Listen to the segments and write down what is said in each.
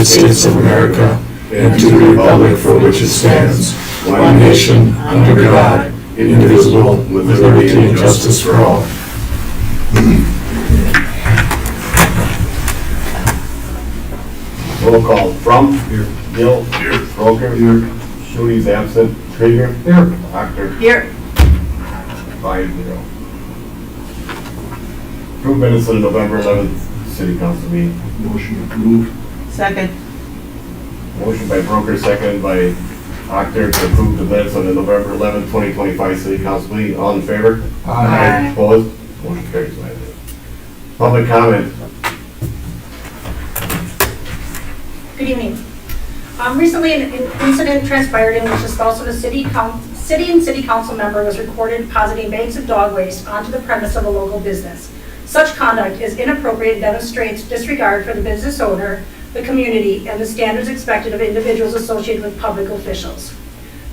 United States of America and to the republic for which it stands, one nation, under God, indivisible, with liberty and justice for all. Roll call. Trump. Here. Kiel. Here. Broker. Here. Shooty's absent. Krieger. Here. Actor. Here. 5-0. Approved minutes of the November 11th City Council meeting. Motion approved. Second. Motion by Broker, seconded by Actor to approve the minutes of the November 11th, 2025 City Council meeting. All in favor? Aye. Opposed? Motion carries 5-0. Public comment. Good evening. Recently, an incident transpired in which the spouse of a city and city council member was recorded depositing bags of dog waste onto the premise of a local business. Such conduct is inappropriate and demonstrates disregard for the business owner, the community, and the standards expected of individuals associated with public officials.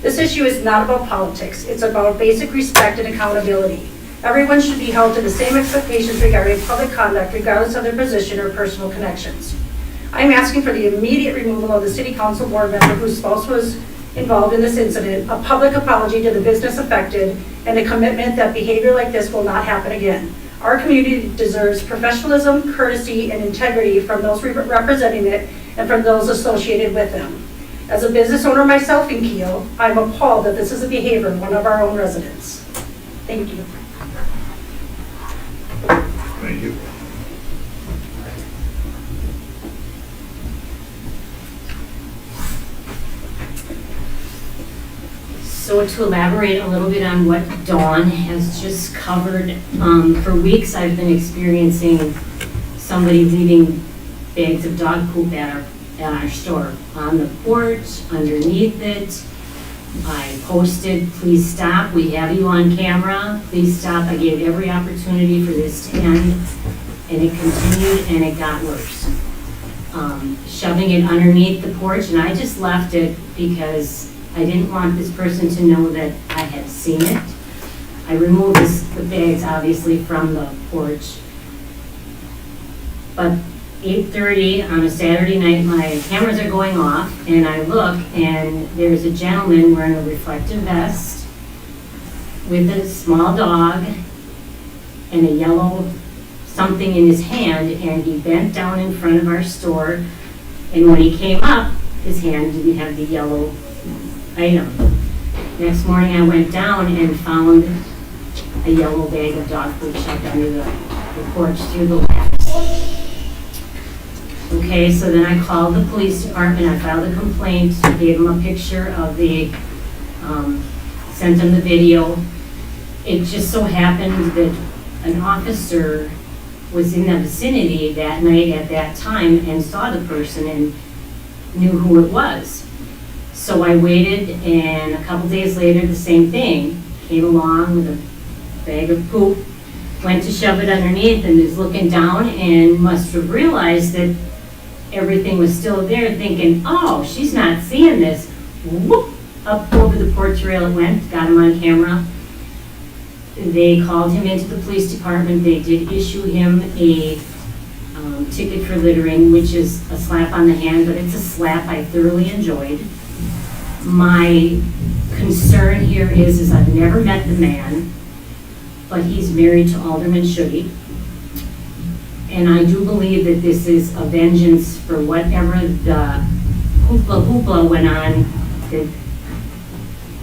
This issue is not about politics. It's about basic respect and accountability. Everyone should be held to the same expectations regarding public conduct, regardless of their position or personal connections. I am asking for the immediate removal of the city council board member whose spouse was involved in this incident, a public apology to the business affected, and a commitment that behavior like this will not happen again. Our community deserves professionalism, courtesy, and integrity from those representing it and from those associated with them. As a business owner myself in Kiel, I'm appalled that this is a behavior of one of our own residents. Thank you. Thank you. So to elaborate a little bit on what Dawn has just covered, for weeks I've been experiencing somebody leaving bags of dog poop at our store, on the porch, underneath it. I posted, please stop, we have you on camera, please stop. I gave every opportunity for this to end, and it continued and it got worse. Shoving it underneath the porch, and I just left it because I didn't want this person to know that I had seen it. I removed the bags, obviously, from the porch. But 8:30 on a Saturday night, my cameras are going off, and I look, and there's a gentleman wearing a reflective vest with a small dog and a yellow something in his hand, and he bent down in front of our store, and when he came up, his hand didn't have the yellow item. Next morning I went down and found a yellow bag of dog food shoved under the porch through the lattice. Okay, so then I called the police department, I filed a complaint, gave them a picture of sent them the video. It just so happened that an officer was in the vicinity that night at that time and saw the person and knew who it was. So I waited, and a couple days later, the same thing. Came along with a bag of poop, went to shove it underneath, and was looking down and must have realized that everything was still there, thinking, oh, she's not seeing this. Whoop, up over the porch rail it went, got him on camera. They called him into the police department. They did issue him a ticket for littering, which is a slap on the hand, but it's a slap I thoroughly enjoyed. My concern here is I've never met the man, but he's married to Alderman Shuggy. And I do believe that this is a vengeance for whatever the hoopla went on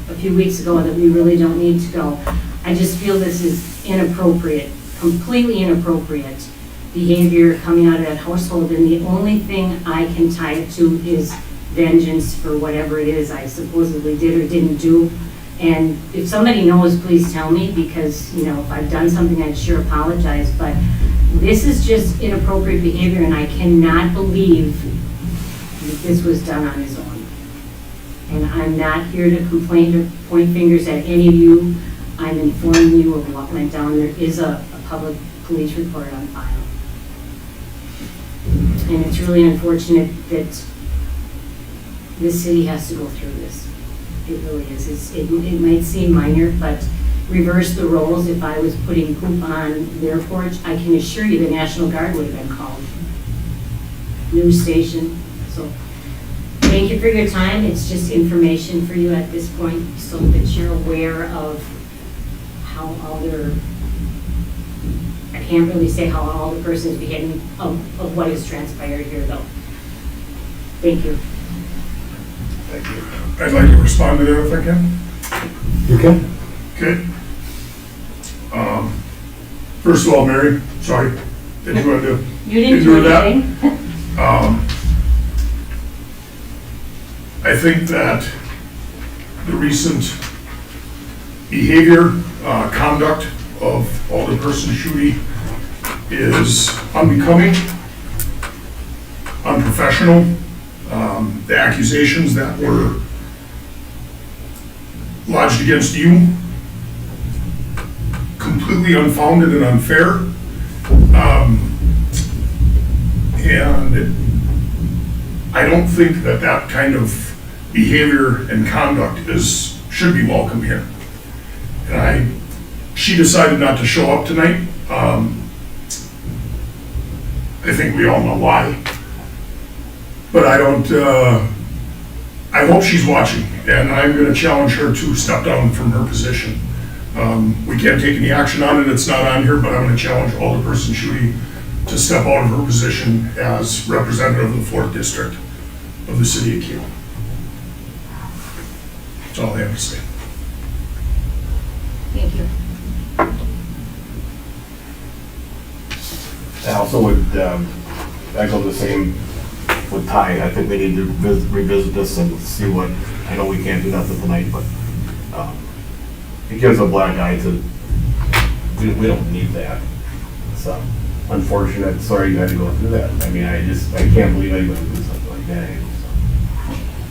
a few weeks ago that we really don't need to go. I just feel this is inappropriate, completely inappropriate behavior coming out of that household. And the only thing I can tie it to is vengeance for whatever it is I supposedly did or didn't do. And if somebody knows, please tell me, because if I've done something, I'd sure apologize. But this is just inappropriate behavior, and I cannot believe that this was done on his own. And I'm not here to complain or point fingers at any of you. I'm informing you of what went down. There is a public police report on file. And it's really unfortunate that this city has to go through this. It really is. It might seem minor, but reverse the roles. If I was putting poop on their porch, I can assure you the National Guard would have been called. News station, So, thank you for your time. It's just information for you at this point, so that you're aware of how all their, I can't really say how all the person's behaving of what has transpired here, though. Thank you. Thank you. I'd like to respond to that if I can. You can? Okay. First of all, Mary, sorry, did you want to? You didn't do anything. I think that the recent behavior, conduct of Alderperson Schutte is unbecoming, unprofessional. The accusations that were lodged against you, completely unfounded and unfair. And I don't think that that kind of behavior and conduct should be welcome here. And she decided not to show up tonight. I think we all know why. But I hope she's watching, and I'm gonna challenge her to step down from her position. We can't take any action on it, it's not on here, but I'm gonna challenge Alderperson Schutte to step out of her position as representative of the 4th District of the city of Kiel. That's all I have to say. Thank you. I also would echo the same with Ty. I think we need to revisit this and see what, I know we can't do nothing tonight, but it gives a black eye to, we don't need that. So unfortunate, sorry you had to go through that. I mean, I can't believe anybody would do something like that.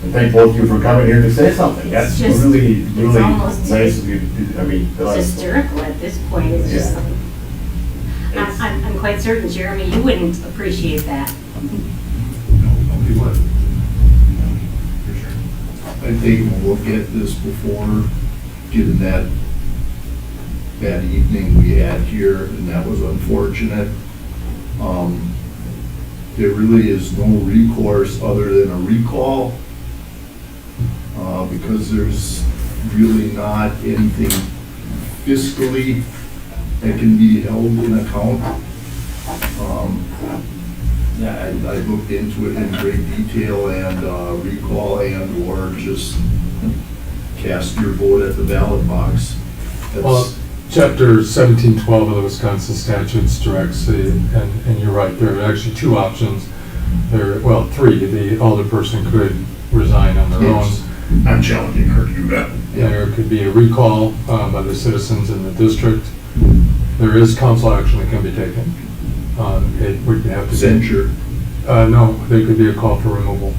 And thank both of you for coming here to say something. That's It's really almost nice of you. I mean, It's hysterical at this point. It's just, It's- I'm quite certain, Jeremy, you wouldn't appreciate that. Nobody would. For sure. I've taken a look at this before, given that bad evening we had here, and that was unfortunate. There really is no recourse other than a recall, because there's really not anything fiscally that can be held in account. Yeah, I looked into it in great detail, and recall and or just cast your vote at the ballot box. Well, That's, Chapter 1712 of the Wisconsin statutes directs and you're right, there are actually two options. Well, three. The alderperson could resign on their own. Yes. I'm challenging her to do that. There could be a recall by the citizens in the district. There is council action that can be taken. It would have to be. censure. No, there could be a call for removal.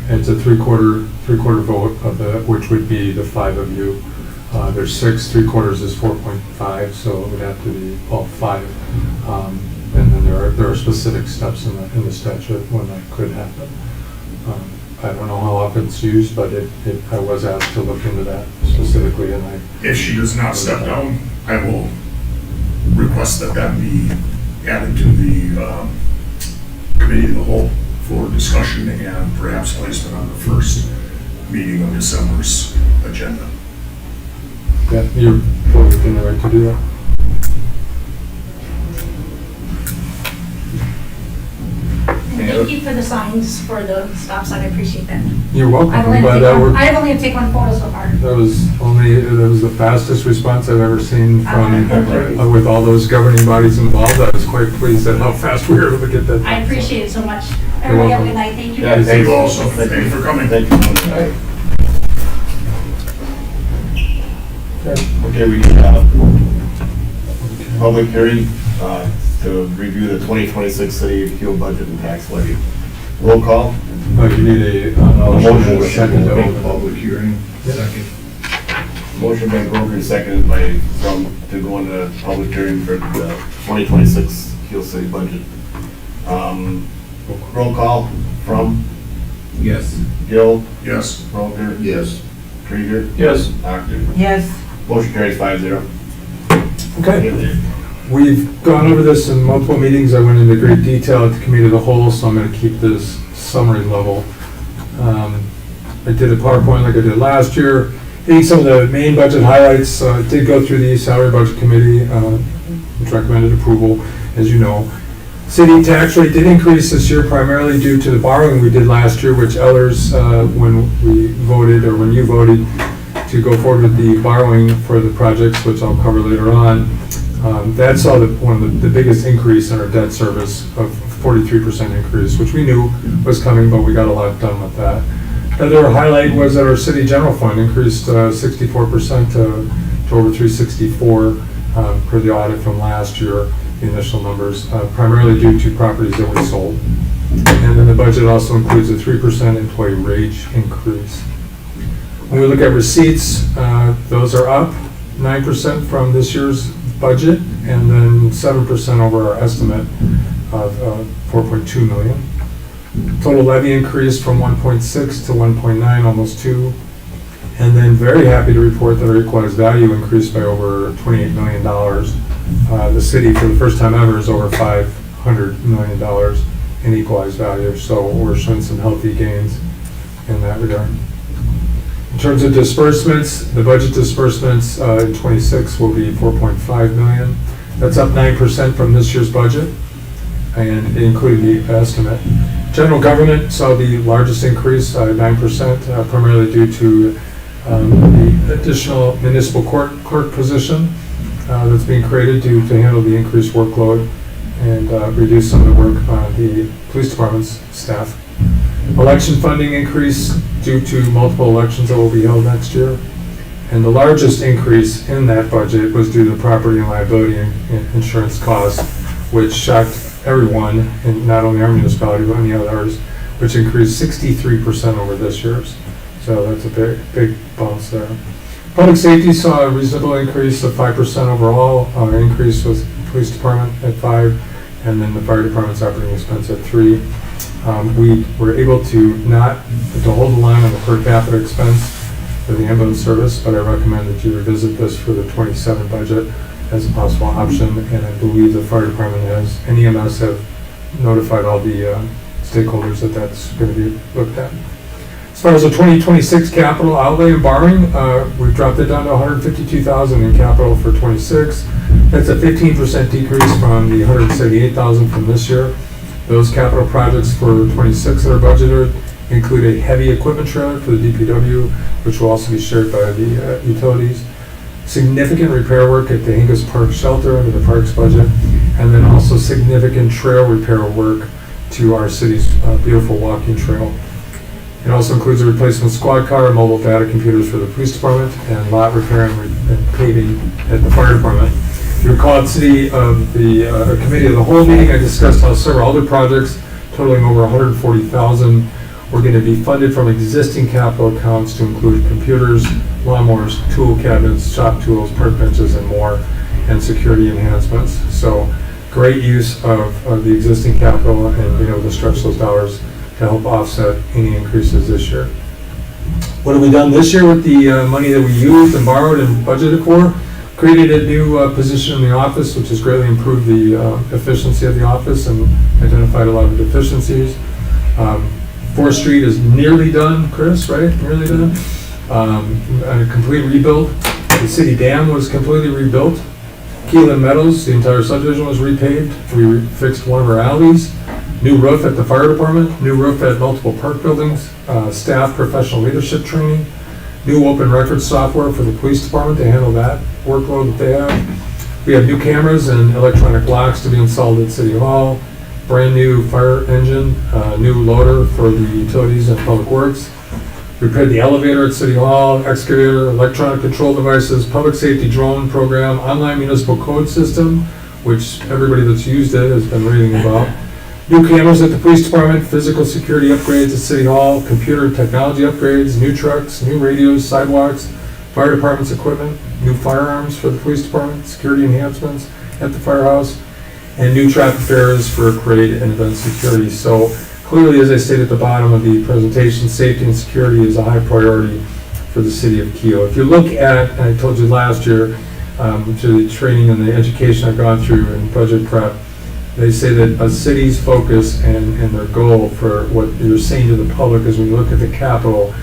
It's a three-quarter vote of which would be the 5 of you. There's 6, 3/4 is 4.5, so it would have to be all 5. And then there are specific steps in the statute when that could happen. I don't know how often it's used, but I was asked to look into that specifically, and If she does not step down, I will request that that be added to the committee of the whole for discussion and perhaps placement on the first meeting of December's agenda. you're fully within the right to do that. Thank you for the signs for the stop sign, I appreciate that. You're welcome. I've I'm only glad that worked. I've only taken one photo so far. That was the fastest response I've ever seen from, Oh. with all those governing bodies involved. I was quite pleased at how fast we were able to get that. I appreciate it so much. Everybody have a good night, thank you. Yeah, Thank thanks. you also. Thank you for coming. Thank you. Okay, we have public hearing to review the 2026 City of Kiel budget and tax levy. Roll call. You need a motion motion to second to Open open. public hearing. Second. Motion by Broker, seconded by to go into public hearing for the 2026 Kiel City budget. Roll call from Yes. Gill, Yes. Broker, Yes. Krieger, Yes. Doctor. Yes. Motion carries 5-0. Okay. We've gone over this in multiple meetings. I went into great detail at the committee of the whole, so I'm going to keep this summary level. I did a PowerPoint like I did last year. Hitting some of the main budget highlights, did go through the salary budget committee, which recommended approval, as you know. City tax rate did increase this year primarily due to the borrowing we did last year, which Ellers, when we voted, or when you voted to go forward with the borrowing for the projects, which I'll cover later on, that saw one of the biggest increase in our debt service of 43% increase, which we knew was coming, but we got a lot done with that. Another highlight was that our city general fund increased 64% to over 364 per the audit from last year, the initial numbers, primarily due to properties that we sold. And then the budget also includes a 3% employee wage increase. When we look at receipts, those are up 9% from this year's budget, and then 7% over our estimate of 4.2 million. Total levy increased from 1.6 to 1.9, almost 2. And then very happy to report that our equalized value increased by over $28 million. The city, for the first time ever, is over $500 million in equalized value, so we're showing some healthy gains in that regard. In terms of disbursements, the budget disbursements in 26 will be 4.5 million. That's up 9% from this year's budget, and it included the estimate. General government saw the largest increase, 9%, primarily due to the additional municipal court clerk position that's being created to handle the increased workload and reduce some of the work on the police department's staff. Election funding increase due to multiple elections that will be held next year. And the largest increase in that budget was due to the property and liability insurance costs, which shocked everyone, and not only our municipality, but many others, which increased 63% over this year's. So that's a big bounce there. Public safety saw a reasonable increase of 5% overall. Our increase was police department at 5%, and then the fire department's operating expense at 3%. We were able to hold the line on the per capita expense for the ambulance service, but I recommend that you revisit this for the 27 budget as a possible option, and I believe the fire department and EMS have notified all the stakeholders that that's going to be looked at. As far as the 2026 capital outlay and borrowing, we've dropped it down to $152,000 in capital for 26. That's a 15% decrease from the $178,000 from this year. Those capital projects for 26 that are budgeted include a heavy equipment trailer for the DPW, which will also be shared by the utilities. Significant repair work at the Angus Park shelter under the parks budget, and then also significant trail repair work to our city's beautiful walking trail. It also includes a replacement squad car, mobile data computers for the police department, and lot repair and paving at the fire department. You recall at City of the Committee of the Whole meeting, I discussed how several other projects totaling over $140,000 were going to be funded from existing capital accounts to include computers, lawnmowers, tool cabinets, shop tools, park benches, and more, and security enhancements. So great use of the existing capital and being able to stretch those dollars to help offset any increases this year. What have we done this year with the money that we used and borrowed and budgeted for? Created a new position in the office, which has greatly improved the efficiency of the office and identified a lot of deficiencies. 4th Street is nearly done, Chris, right? Nearly done. A complete rebuild. The city dam was completely rebuilt. Kiel Meadows, the entire subdivision was repaved. We fixed one of our alleys. New roof at the fire department. New roof at multiple park buildings. Staff professional leadership training. New open records software for the police department to handle that workload that they have. We have new cameras and electronic locks to be installed at City Hall. Brand new fire engine, new loader for the utilities and public works. Repaired the elevator at City Hall, excavator, electronic control devices, public safety drone program, online municipal code system, which everybody that's used it has been reading about. New cameras at the police department, physical security upgrades at City Hall, computer technology upgrades, new trucks, new radios, sidewalks, fire department's equipment, new firearms for the police department, security enhancements at the firehouse, and new traffic barriers for parade and event security. So clearly, as I stated at the bottom of the presentation, safety and security is a high priority for the city of Kiel. If you look at, and I told you last year, to the training and the education I've gone through in budget prep, They say that a city's focus and their goal for what you're saying to the public is when you look at the capital,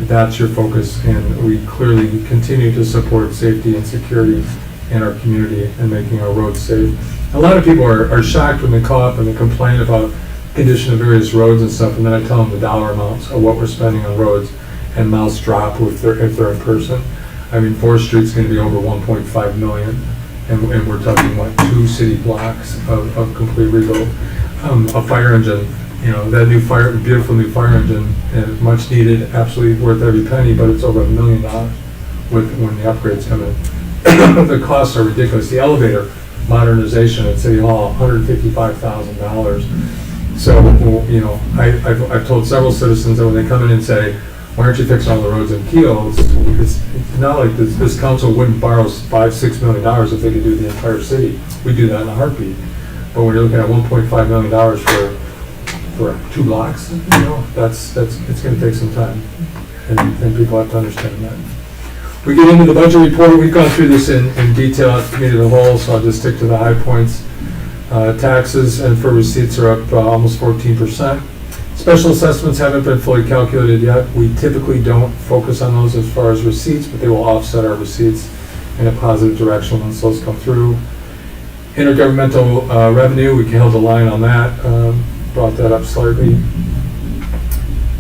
that's your focus, and we clearly continue to support safety and security in our community and making our roads safe. A lot of people are shocked when they call up and they complain about condition of various roads and stuff, and then I tell them the dollar amounts of what we're spending on roads, and mouths drop if they're in person. I mean, 4th Street's gonna be over 1.5 million, and we're talking like 2 city blocks of complete rebuild. A fire engine, you know, that beautiful new fire engine, much needed, absolutely worth every penny, but it's over $1 million when the upgrades come in. The costs are ridiculous. The elevator modernization at City Hall, $155,000. So, you know, I've told several citizens that when they come in and say, why aren't you fixing all the roads in Kiel? It's not like this council wouldn't borrow $5-6 million if they could do the entire city. We do that in a heartbeat. But when you're looking at $1.5 million for 2 blocks, you know, it's gonna take some time. And people have to understand that. We get into the budget report. We've gone through this in detail at committee of the whole, so I'll just stick to the high points. Taxes and for receipts are up almost 14%. Special assessments haven't been fully calculated yet. We typically don't focus on those as far as receipts, but they will offset our receipts in a positive direction once those come through. Intergovernmental revenue, we held a line on that, brought that up slightly.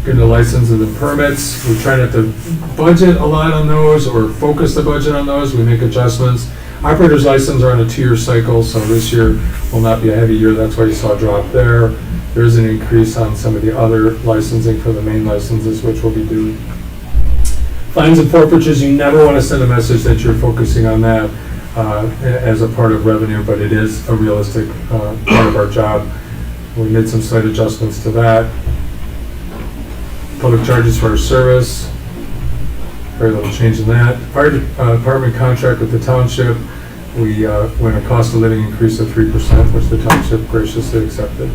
Getting the licenses and permits, we try not to budget a lot on those or focus the budget on those. We make adjustments. Operator's license are on a 2-year cycle, so this year will not be a heavy year. That's why you saw a drop there. There's an increase on some of the other licensing for the main licenses, which will be due. Fines and forfeitures, you never want to send a message that you're focusing on that as a part of revenue, but it is a realistic part of our job. We made some slight adjustments to that. Public charges for our service, very little change in that. Fire department contract with the township, we went a cost of living increase of 3%, which the township graciously accepted.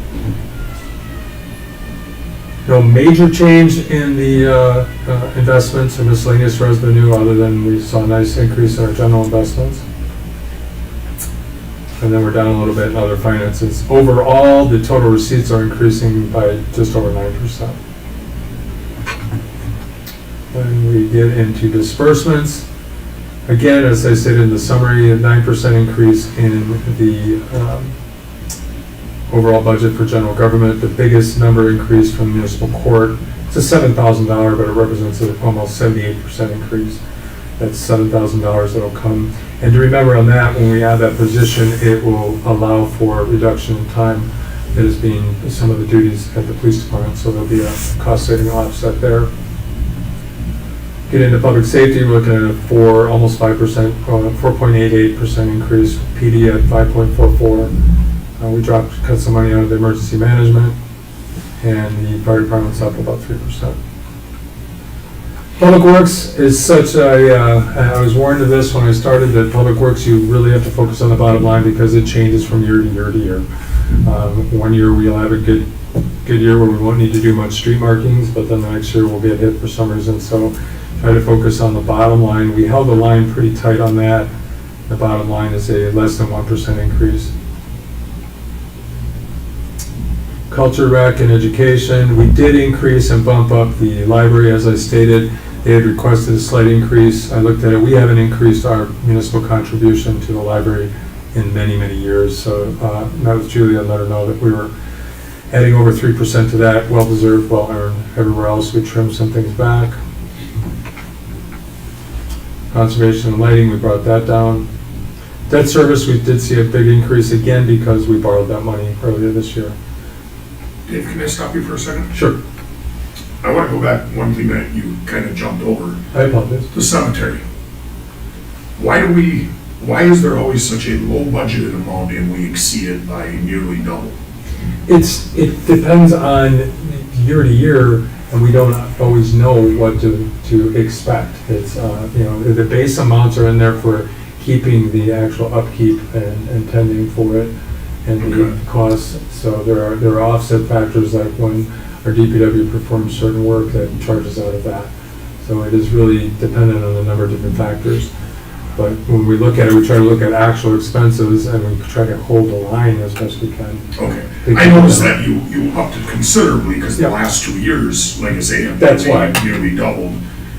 No major change in the investments or miscellaneous revenue, other than we saw a nice increase in our general investments. And then we're down a little bit in other finances. Overall, the total receipts are increasing by just over 9%. When we get into disbursements, again, as I said in the summary, a 9% increase in the overall budget for general government. The biggest number increase from municipal court. It's a $7,000, but it represents an almost 78% increase. That's $7,000 that'll come. And to remember on that, when we add that position, it will allow for reduction in time that is being some of the duties at the police department. So there'll be a cost-saving offset there. Get into public safety, we're looking at a almost 5%, 4.88% increase. PD at 5.44. We cut some money out of the emergency management, and the fire department's up about 3%. Public Works is such I was warned of this when I started, that Public Works, you really have to focus on the bottom line because it changes from year to year to year. One year we'll have a good year where we won't need to do much street markings, but then the next year we'll get hit for some reason. So try to focus on the bottom line. We held the line pretty tight on that. The bottom line is a less than 1% increase. Culture, rec, and education, we did increase and bump up the library, as I stated. They had requested a slight increase. I looked at it. We haven't increased our municipal contribution to the library in many, many years. So met with Julia and let her know that we were adding over 3% to that. Well-deserved, well-earned. Everywhere else, we trimmed some things back. Conservation and lighting, we brought that down. Debt service, we did see a big increase again because we borrowed that money earlier this year. Dave, can I stop you for a second? Sure. I want to go back one thing that you kind of jumped over, I apologize. the cemetery. Why is there always such a low budgeted amount and we exceed it by nearly double? It depends on year to year, and we don't always know what to expect. It's the base amounts are in there for keeping the actual upkeep and tending for it and the costs. So there are offset factors, like when our DPW performs certain work that charges out of that. So it is really dependent on a number of different factors. But when we look at it, we try to look at actual expenses and we try to hold the line as best we can. Okay. I noticed that you upped it considerably because the Yeah. last 2 years, like I say, have That's why. nearly doubled.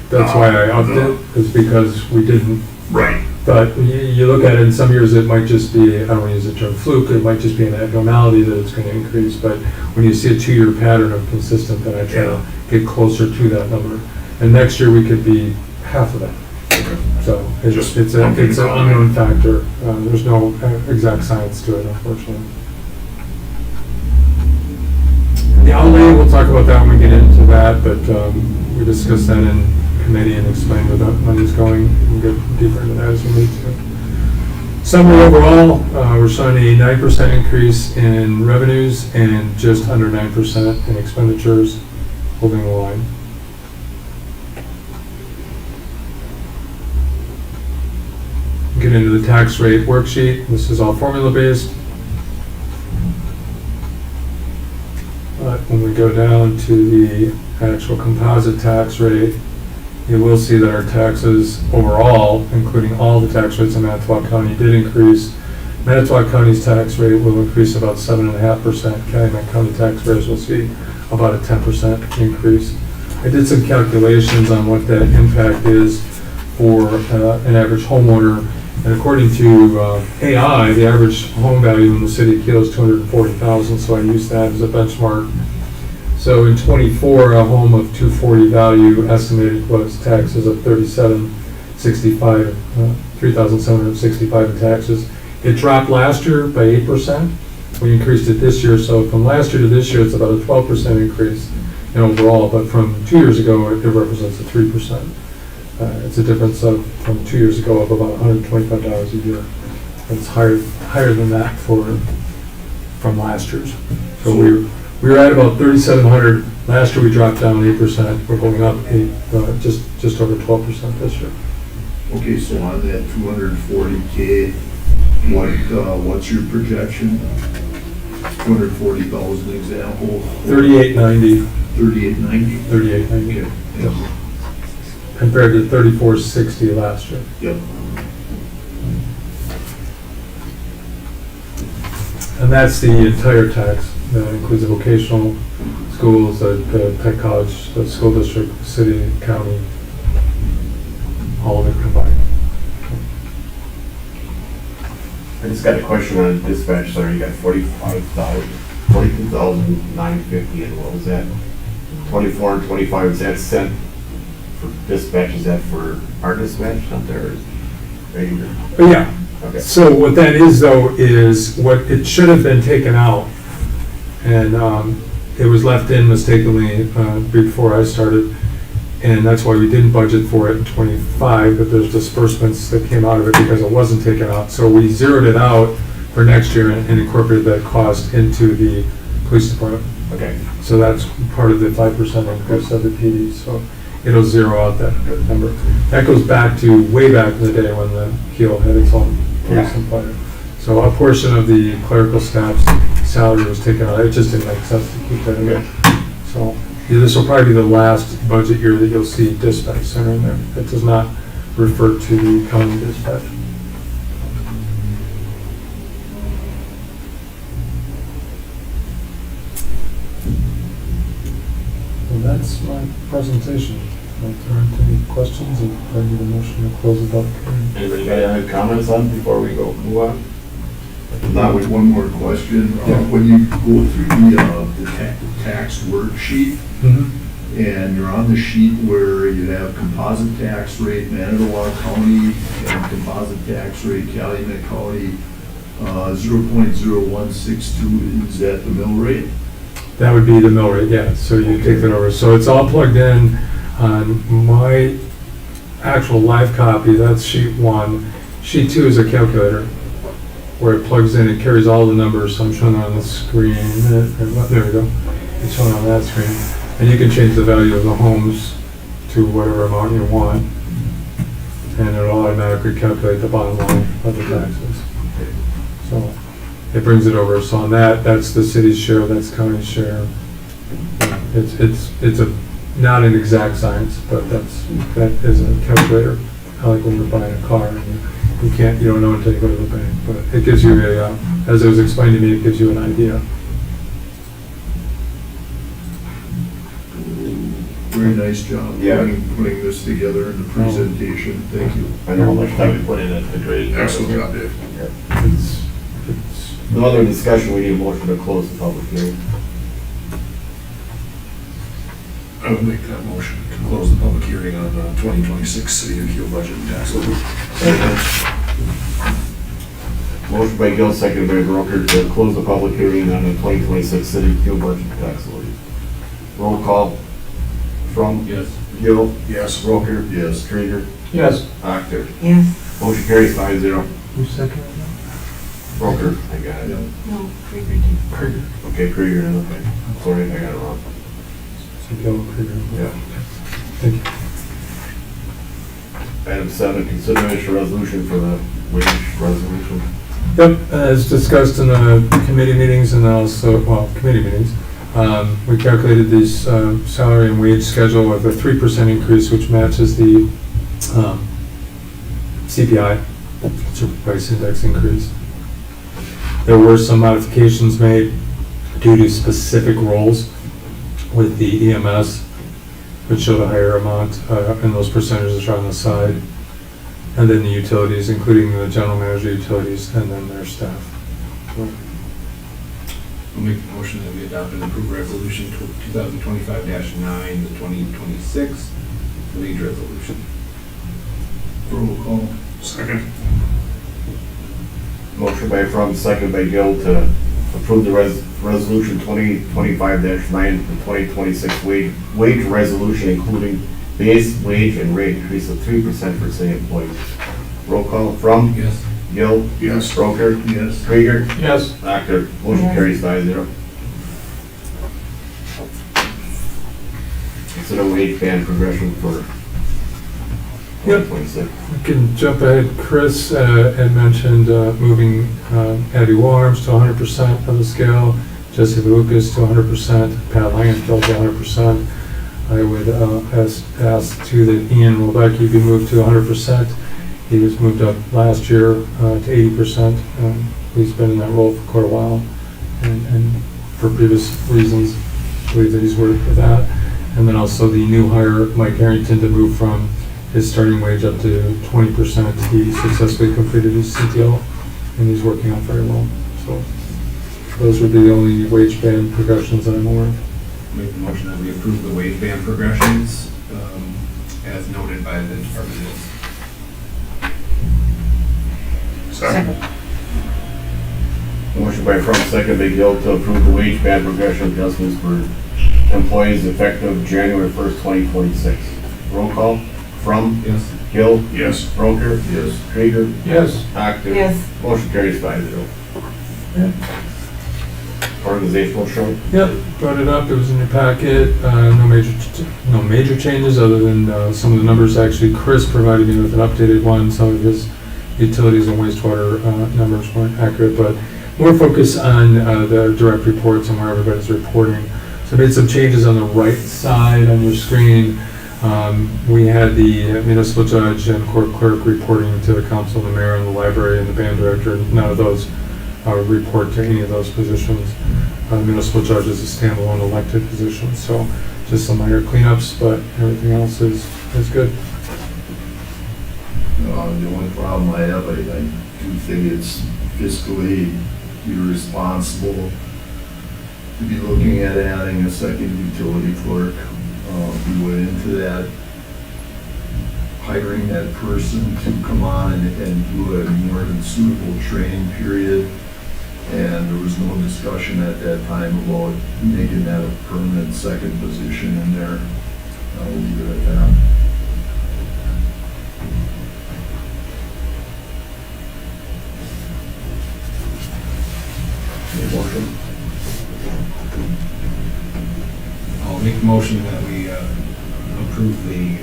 That's why I upped it, is because we didn't. Right. But you look at it, in some years it might just be, I don't want to use the term fluke, it might just be an abnormality that it's going to increase. But when you see a 2-year pattern of consistent, then I try to get closer to that number. And next year we could be half of that. Okay. So Just it's an unknown factor. There's no exact science to it, unfortunately. The outlay, we'll talk about that when we get into that, but we discussed that in committee and explained where that money's going. We'll get deeper into that as we need to. Summary overall, we're showing a 9% increase in revenues and just under 9% in expenditures, holding the line. Get into the tax rate worksheet. This is all formula based. But when we go down to the actual composite tax rate, you will see that our taxes overall, including all the tax rates in Manitowoc County, did increase. Manitowoc County's tax rate will increase about 7.5%. Calumet County tax rates will see about a 10% increase. I did some calculations on what that impact is for an average homeowner. And according to AI, the average home value in the city of Kiel is $240,000, so I used that as a benchmark. So in '24, a home of $240,000 value estimated was taxes of $3,765 in taxes. It dropped last year by 8%. We increased it this year, so from last year to this year, it's about a 12% increase in overall, but from 2 years ago, it represents a 3%. It's a difference from 2 years ago of about $125 a year. It's higher than that from last year's. So we were at about 3,700. Last year we dropped down 8%. We're going up just over 12% this year. Okay, so on that 240K, what's your projection? 240,000 example? 3890. 3890? 3890. Okay, thank you. Compared to 3460 last year. Yep. And that's the entire tax. That includes the vocational schools, the tech college, the school district, city, county, all of it combined. I just got a question on dispatch, sorry, you got 42,950, and what was that? 24 and 25, is that sent for dispatch, is that for our dispatch, not theirs? Regular? But yeah, Okay. so what that is though, is what it should have been taken out. And it was left in mistakenly before I started. And that's why we didn't budget for it in '25, but there's disbursements that came out of it because it wasn't taken out. So we zeroed it out for next year and incorporated that cost into the police department. Okay. So that's part of the 5% increase of the PD. So it'll zero out that number. That goes back to way back in the day when the Kiel had its own police and fire. So a portion of the clerical staff's salary was taken out. It just didn't make sense to keep that in there. So this will probably be the last budget year that you'll see dispatch center in there. It does not refer to the county dispatch. Well, that's my presentation. If there aren't any questions, I need a motion to close the public hearing. Anybody got any comments on before we go move on? Not with one more question. When you go through the tax worksheet, and you're on the sheet where you have composite tax rate Manitowoc County and composite tax rate Calumet County, 0.0162, is that the mill rate? That would be the mill rate, yeah. So you take that over. So it's all plugged in on my actual live copy. That's sheet 1. Sheet 2 is a calculator where it plugs in. It carries all the numbers. So I'm showing it on the screen. There we go. It's shown on that screen. And you can change the value of the homes to whatever amount you want. And it'll automatically calculate the bottom line of the taxes. So it brings it over. So on that, that's the city's share, that's county's share. It's not an exact science, but that is a calculator. I like when we're buying a car and you don't know until you go to the bank, but it gives you as it was explained to me, it gives you an idea. Very nice job. Yeah. Putting this together in the presentation. Thank you. I know how much time we put in it, the grade. Excellent job, Dave. It's No other discussion, we need a motion to close the public hearing. I would make that motion to close the public hearing on the 2026 City of Kiel budget and tax levy. Motion by Gill, seconded by Broker to close the public hearing on the 2026 City of Kiel budget and tax levy. Roll call from Yes. Gill, Yes. Broker, Yes. Krieger, yes. Actor. Yes. Motion carries 5-0. Who's second? Broker, I got it. No, Krieger did. Krieger. Okay, Krieger, okay. Sorry if I got it wrong. So Gil, Krieger. Yeah. Thank you. Item 7, consideration resolution for the wage resolution. Yep, as discussed in the committee meetings and also, committee meetings, we calculated this salary and wage schedule with a 3% increase, which matches the CPI, Consumer Price Index increase. There were some modifications made due to specific roles with the EMS, which showed a higher amount, and those percentages are on the side. And then the utilities, including the general manager utilities, and then their staff. I'll make the motion that we adopt and approve resolution 2025-9, the 2026 wage resolution. Roll call. Second. Motion by From, second by Gill to approve the resolution 2025-9, the 2026 wage resolution, including base wage and rate increase of 3% for city employees. Roll call From, Yes. Gill, Yes. Broker, Yes. Krieger, Yes. Actor. Motion Yes. carries 5-0. Consider wage band progression for Yep. 2026. We can jump ahead. Chris had mentioned moving Abby Warms to 100% of the scale, Jesse Lucas to 100%, Pat Langenfeld to 100%. I would ask too that Ian Robecki be moved to 100%. He was moved up last year to 80%. He's been in that role for quite a while, and for previous reasons, I believe that he's worked with that. And then also the new hire, Mike Harrington, to move from his starting wage up to 20%. He successfully completed his CTO, and he's working out very well. So those would be the only wage band progressions that I'm aware of. Make the motion that we approve the wage band progressions as noted by the department heads. Second. Motion by From, second by Gill to approve the wage band progression adjustments for employees effective January 1st, 2026. Roll call From, Yes. Gill, Yes. Broker, Yes. Krieger, Yes. Actor. Yes. Motion carries 5-0. Organizational chart. Yep, brought it up, it was in your packet, no major changes other than some of the numbers. Actually, Chris provided me with an updated one. Some of his utilities and wastewater numbers weren't accurate, but more focus on the direct reports and where everybody's reporting. So I made some changes on the right side on your screen. We had the municipal judge and court clerk reporting to the council, the mayor, and the library, and the band director. None of those report to any of those positions. Municipal judge is a standalone elected position, so just some minor cleanups, but everything else is good. The only problem I have, I do think it's fiscally irresponsible to be looking at adding a second utility clerk. We went into that, hiring that person to come on and do a more than suitable training period. And there was no discussion at that time about making that a permanent second position in there. I'll leave it at that. Any motion? I'll make the motion that we approve the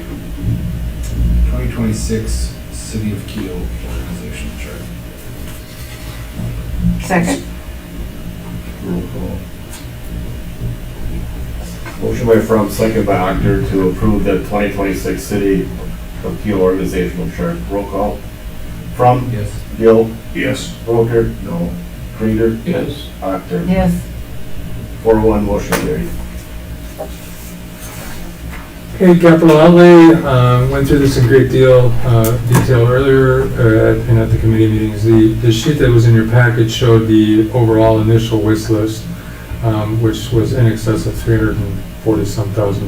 2026 City of Kiel organizational chart. Second. Roll call. Motion by From, second by Actor to approve the 2026 City of Kiel organizational chart. Roll call. From? Yes. Gill, Yes. Broker, No. Krieger, Yes. Actor. Yes. 4-1, motion carried. Okay, capital outlay, went through this in great detail earlier and at the committee meetings. The sheet that was in your package showed the overall initial wish list, which was in excess of $340-some thousand.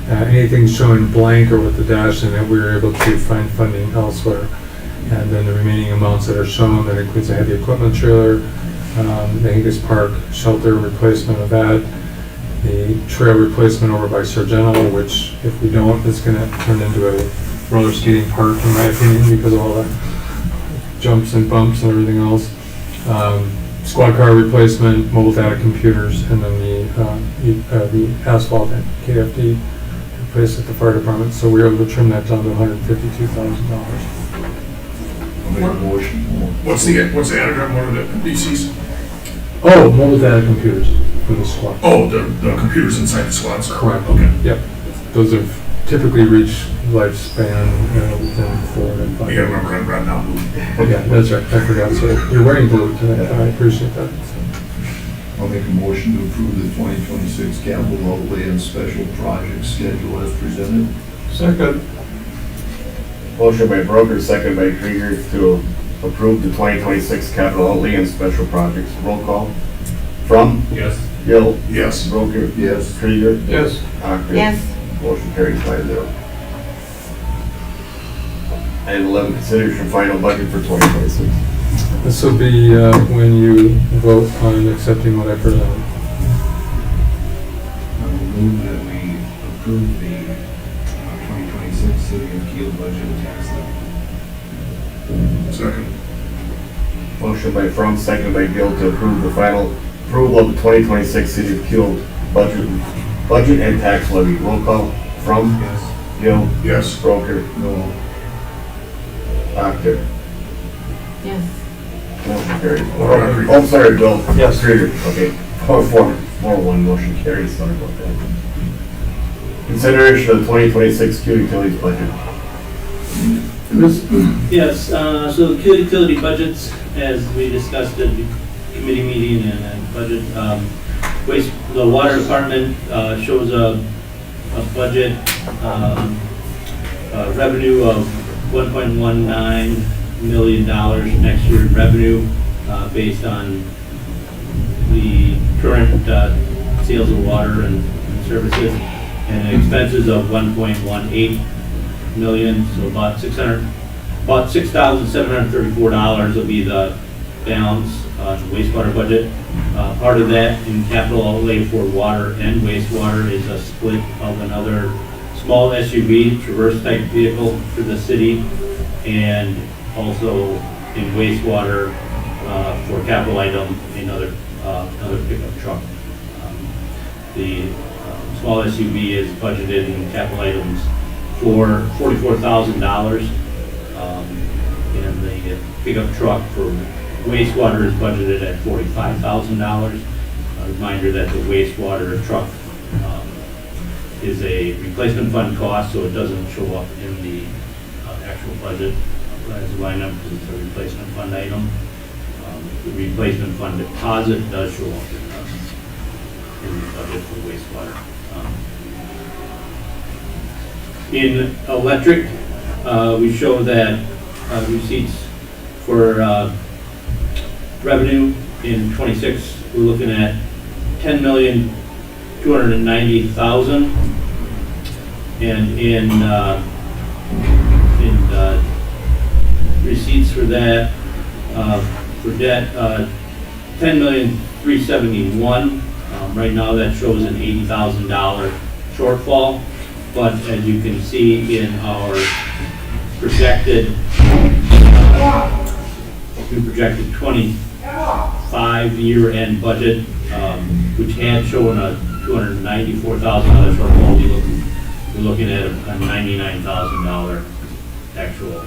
Anything showing blank or with the dash in it, we were able to find funding elsewhere. And then the remaining amounts that are shown, that includes a heavy equipment trailer, the Angus Park shelter replacement of that, the trail replacement over by Sargento, which if we don't, it's gonna turn into a roller skating park, in my opinion, because of all the jumps and bumps and everything else. Squad car replacement, mobile data computers, and then the asphalt and KFD replaced at the fire department. So we were able to trim that down to $152,000. I'll make a motion. What's the added on one of the DCs? Oh, mobile data computers for the squad. Oh, the computers inside the squads? Correct. Okay. Yep. Those have typically reached lifespan within 4 to 5 I gotta years. remember I'm red now. Yeah, that's right. I forgot. So you're wearing blue today. I appreciate that. I'll make a motion to approve the 2026 capital outlay and special project schedule as presented. Second. Motion by Broker, second by Krieger to approve the 2026 capital outlay and special projects. Roll call. From? Yes. Gill, Yes. Broker, Yes. Krieger, Yes. Actor. Yes. Motion carries 5-0. Item 11, consideration final budget for 2026. This will be when you vote on accepting what I presented. I will move that we approve the 2026 City of Kiel budget and tax levy. Second. Motion by From, second by Gill to approve the final approval of the 2026 City of Kiel budget and tax levy. Roll call. From? Yes. Gill, Yes. Broker, No. Actor. Yes. Motion carries. Krieger. Oh, sorry, Bill. Yes. Krieger, okay. 4-1, motion carries, sorry about that. Consideration of the 2026 Kiel Utilities budget. Yes, so the Kiel utility budgets, as we discussed at the committee meeting and budget, the water department shows a budget revenue of $1.19 million next year in revenue based on the current sales of water and services, and expenses of 1.18 million, so about $6,734 will be the balance on the wastewater budget. Part of that in capital outlay for water and wastewater is a split of another small SUV, Traverse type vehicle for the city, and also in wastewater for capital item, another pickup truck. The small SUV is budgeted in capital items for $44,000. And the pickup truck for wastewater is budgeted at $45,000. A reminder that the wastewater truck is a replacement fund cost, so it doesn't show up in the actual budget as a line item because it's a replacement fund item. The replacement fund deposit does show up in the budget for wastewater. In electric, we show that receipts for revenue in '26, we're looking at $10,290,000, and in receipts for that for debt, $10,371,000. Right now, that shows an $80,000 shortfall. But as you can see in our projected 25 year-end budget, which had shown a $294,000 shortfall, we're looking at a $99,000 actual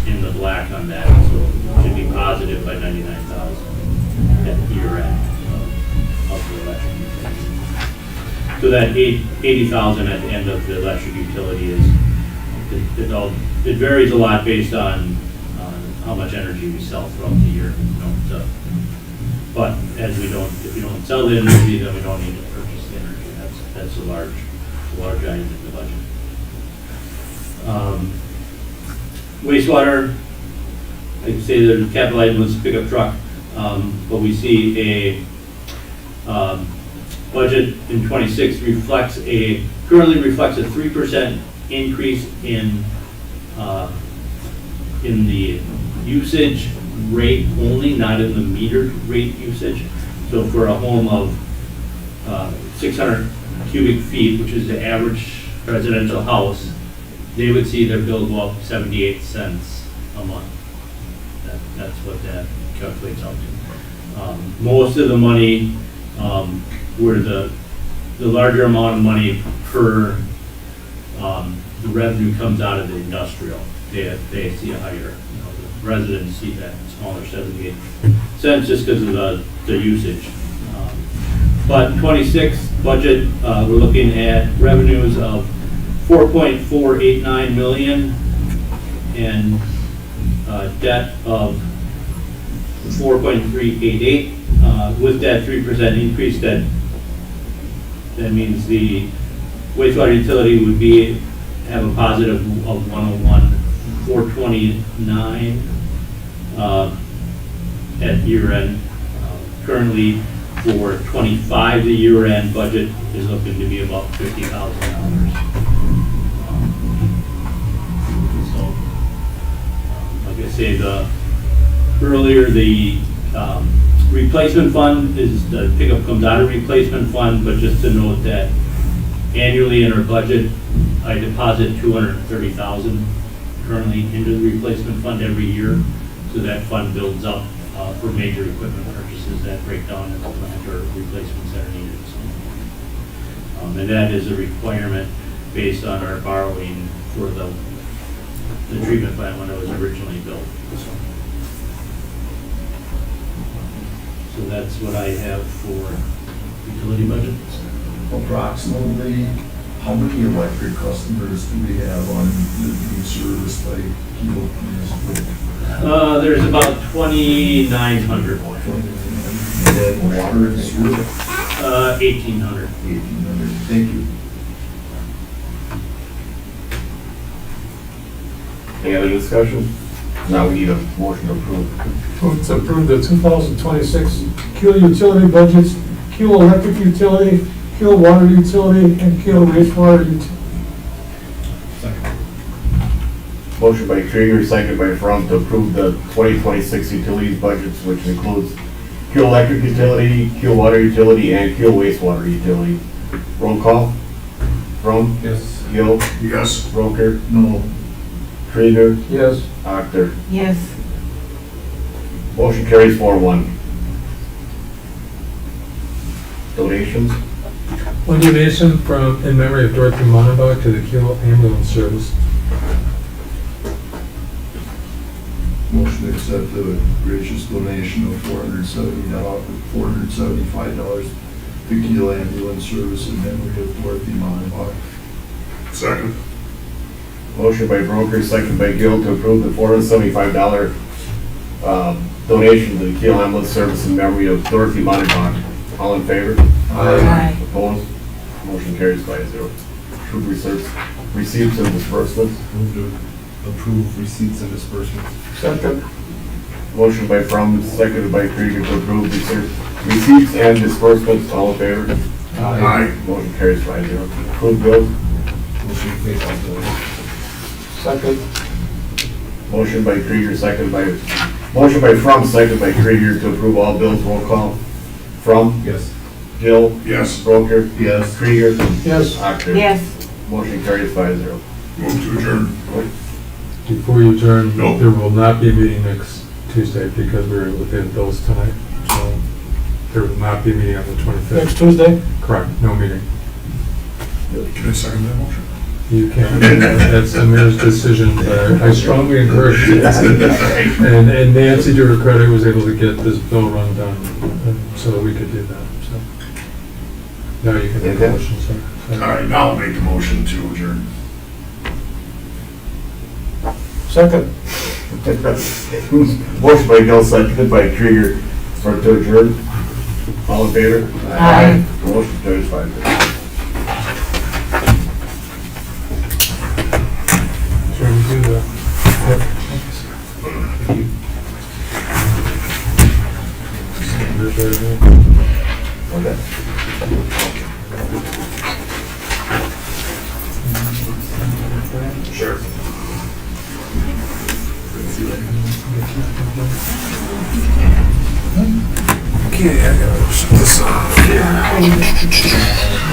in the black on that. So it should be positive by $99,000 at year-end of the election. So that 80,000 at the end of the electric utility is, it varies a lot based on how much energy we sell throughout the year, you know, so. But as if we don't sell the energy, then we don't need to purchase the energy. That's a large item in the budget. Wastewater, I'd say that the capital item was pickup truck, but we see a budget in '26 currently reflects a 3% increase in the usage rate only, not in the metered rate usage. So for a home of 600 cubic feet, which is the average residential house, they would see their bill go up 78 cents a month. That's what that calculates out to. Most of the money, where the larger amount of money per the revenue comes out of the industrial. They see a higher, the residents see that smaller 78 cents just because of the usage. But 26 budget, we're looking at revenues of 4.489 million and debt of 4.388. With that 3% increase, that means the wastewater utility would have a positive of 101,429 at year end. Currently, for 25, the year end budget is looking to be about $50,000. So, like I say, earlier the replacement fund the pickup comes out of replacement fund, but just to note that annually in our budget, I deposit $230,000 currently into the replacement fund every year. So that fund builds up for major equipment purchases that break down in the plant or replacements that are needed. So, and that is a requirement based on our borrowing for the treatment plant when it was originally built. So that's what I have for utility budgets. Approximately, how many electric customers do we have on the service by Kiel Municipal? There's about 2,900. And then water and sewer? 1,800. 1,800, thank you. Any other discussion? Now we need a motion to approve. Vote to approve the 2026 Kiel utility budgets, Kiel electric utility, Kiel water utility, and Kiel wastewater utility. Motion by Krieger, second by Fromm to approve the 2026 utilities budgets, which includes Kiel electric utility, Kiel water utility, and Kiel wastewater utility. Roll call. Fromm? Yes. Gill? Yes. Roker? No, Krieger? Yes. Actor? Yes. Motion carries 4-1. Donations? One donation in memory of Dorothy Monabach to the Kiel Ambulance Service. motion to accept the gracious donation of $475 to Kiel Ambulance Service in memory of Dorothy Monabach. Second. Motion by Broker, second by Gill to approve the $475 donation to the Kiel Ambulance Service in memory of Dorothy Monabach. All in favor? Aye. Opposed? Motion carries 5-0. Approve receipts and disbursements. Move to approve receipts and disbursements. Second. Motion by Fromm, seconded by Krieger to approve receipts and disbursements. All in favor? Aye. Motion carries 5-0. Approve bills. Motion to pay all bills. Second. Motion by Krieger, motion by Fromm, seconded by Krieger to approve all bills. Roll call. Fromm? Yes. Gill? Yes. Broker? Yes. Krieger? Yes. Actor? Yes. Motion carries 5-0. Move to adjourn. Before you adjourn, No. there will not be a meeting next Tuesday because we're within bills tonight. So there will not be a meeting on the 25th. Next Tuesday? Correct, no meeting. Can I second that motion? You can, that's the mayor's decision, but I strongly encourage you. And Nancy, to her credit, was able to get this bill run done, so that we could do that, so. Now you can make a Okay. motion, sir. All right, now I'll make the motion to adjourn. Second. Motion by Gil, seconded by Krieger, for to adjourn. All in favor? Aye. Motion carries 5-0. Sure, we do the. Okay. Sure. Okay, I gotta shut this off.